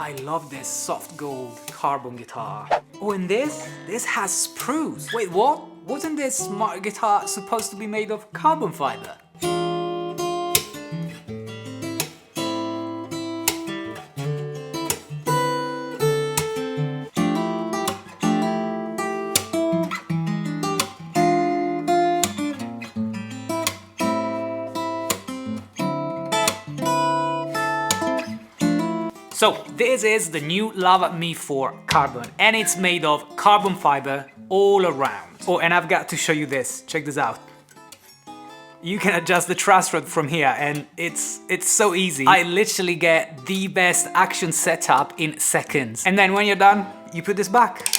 I love this soft gold carbon guitar. Oh, and this has spruce. Wait, what? Wasn't this smart guitar supposed to be made of carbon fiber? So this is the new LAVA ME4 Carbon, and it's made of carbon fiber all around. Oh, and I've got to show you this. Check this out. You can adjust the truss rod from here, and it's so easy. I literally get the best action setup in seconds. And then when you're done, you put this back.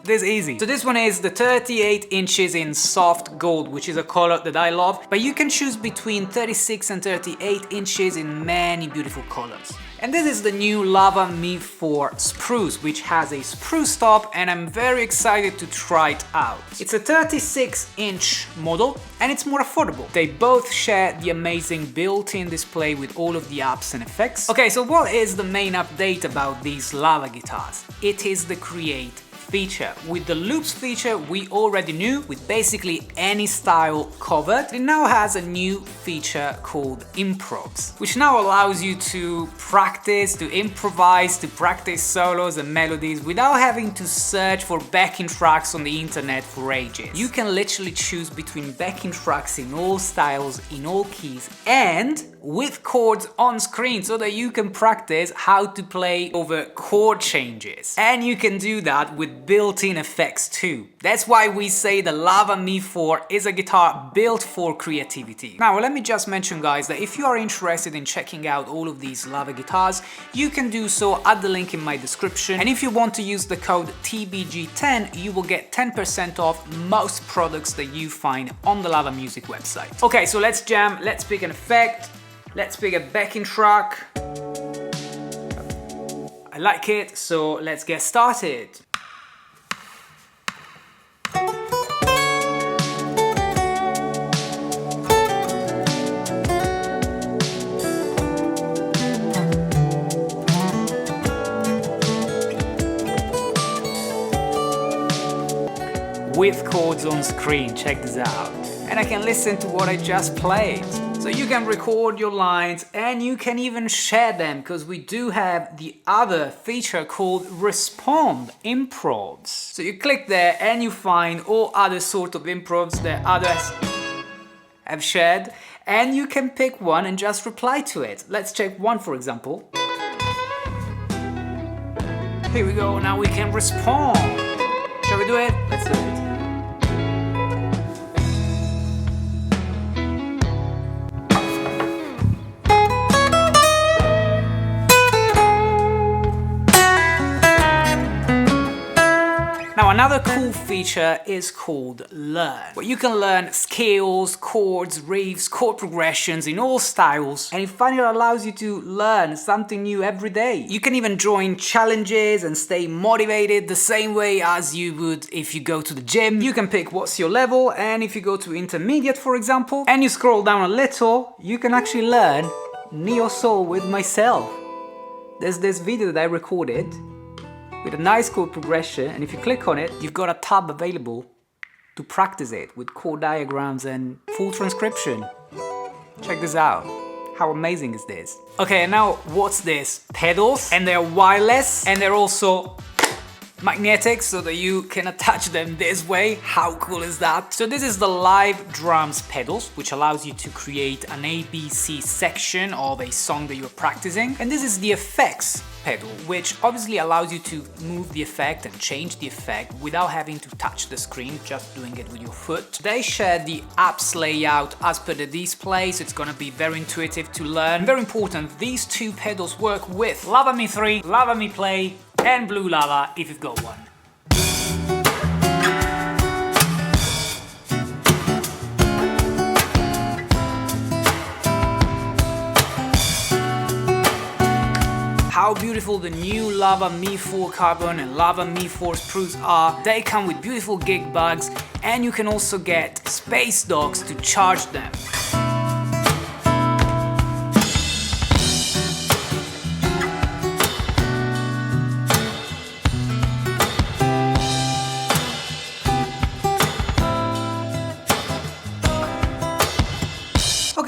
This easy. So this one is the 38 inches in soft gold, which is a color that I love, but you can choose between 36 and 38 inches in many beautiful colors. And this is the new LAVA ME4 Spruce, which has a spruce top, and I'm very excited to try it out. It's a 36-inch model, and it's more affordable. They both share the amazing built-in display with all of the apps and effects. Okay, so what is the main update about these LAVA guitars? It is the Create feature. With the loops feature we already knew, with basically any style covered. It now has a new feature called Improvs, which now allows you to practice, to improvise, to practice solos and melodies without having to search for backing tracks on the internet for ages. You can literally choose between backing tracks in all styles, in all keys, and with chords on screen, so that you can practice how to play over chord changes. And you can do that with built-in effects too. That's why we say the LAVA ME4 is a guitar built for creativity. Now let me just mention, guys, that if you are interested in checking out all of these LAVA guitars, you can do so at the link in my description. And if you want to use the code TBG10, you will get 10% off most products that you find on the LAVA Music website. Okay, so let's jam, let's pick an effect. Let's pick a backing track. I like it, so let's get started. With chords on screen, check this out. And I can listen to what I just played. So you can record your lines and you can even share them, because we do have the other feature called Respond Improvs. So you click there and you find all other sort of improvs that others have shared, and you can pick one and just reply to it. Let's check one, for example. Here we go, now we can respond. Shall we do it? Let's do it. Now another cool feature is called Learn, where you can learn scales, chords, riffs, chord progressions in all styles, and it finally allows you to learn something new every day. You can even join challenges and stay motivated the same way as you would if you go to the gym. You can pick what's your level, and if you go to intermediate, for example, and you scroll down a little, you can actually learn Neo Soul with myself. There's this video that I recorded with a nice chord progression, and if you click on it, you've got a tab available to practice it with chord diagrams and full transcription. Check this out. How amazing is this? Okay, and now what's this? Pedals, and they're wireless, and they're also magnetic, so that you can attach them this way. How cool is that? So this is the live drums pedals, which allows you to create an ABC section of a song that you're practicing. And this is the effects pedal, which obviously allows you to move the effect and change the effect without having to touch the screen, just doing it with your foot. They share the app's layout as per the display, so it's gonna be very intuitive to learn. Very important, these two pedals work with LAVA ME3, LAVA ME Play, and Blue Lava if you've got one. How beautiful the new LAVA ME4 Carbon and LAVA ME4 Spruce are. They come with beautiful gig bags, and you can also get space docks to charge them.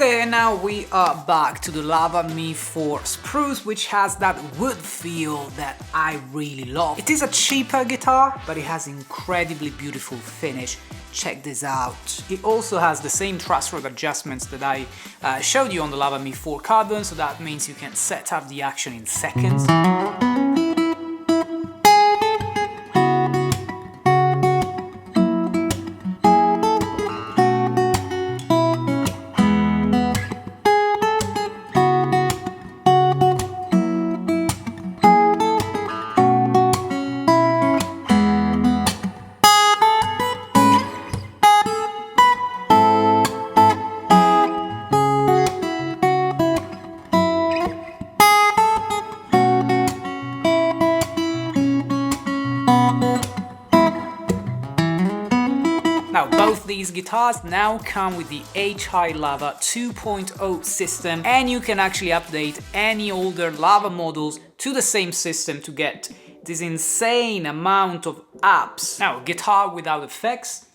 Okay, and now we are back to the LAVA ME4 Spruce, which has that wood feel that I really love. It is a cheaper guitar, but it has incredibly beautiful finish. Check this out. It also has the same truss rod adjustments that I showed you on the LAVA ME4 Carbon, so that means you can set up the action in seconds. Now, both these guitars now come with the HILAVA 2.0 system, and you can actually update any older LAVA models to the same system to get this insane amount of apps. Now, guitar without effects.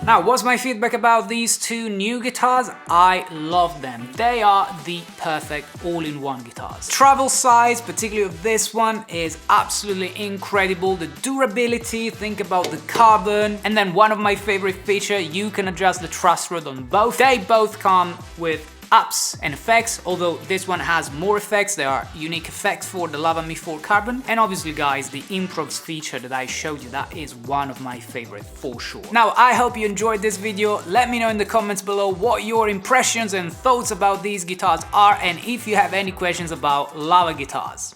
Now, what's my feedback about these two new guitars? I love them. They are the perfect all-in-one guitars. Travel size, particularly of this one, is absolutely incredible. The durability, think about the carbon. And then one of my favorite features, you can adjust the truss rod on both. They both come with ups and effects, although this one has more effects. There are unique effects for the LAVA ME4 Carbon, and obviously guys, the improvs feature that I showed you, that is one of my favorite for sure. Now, I hope you enjoyed this video. Let me know in the comments below what your impressions and thoughts about these guitars are, and if you have any questions about LAVA guitars.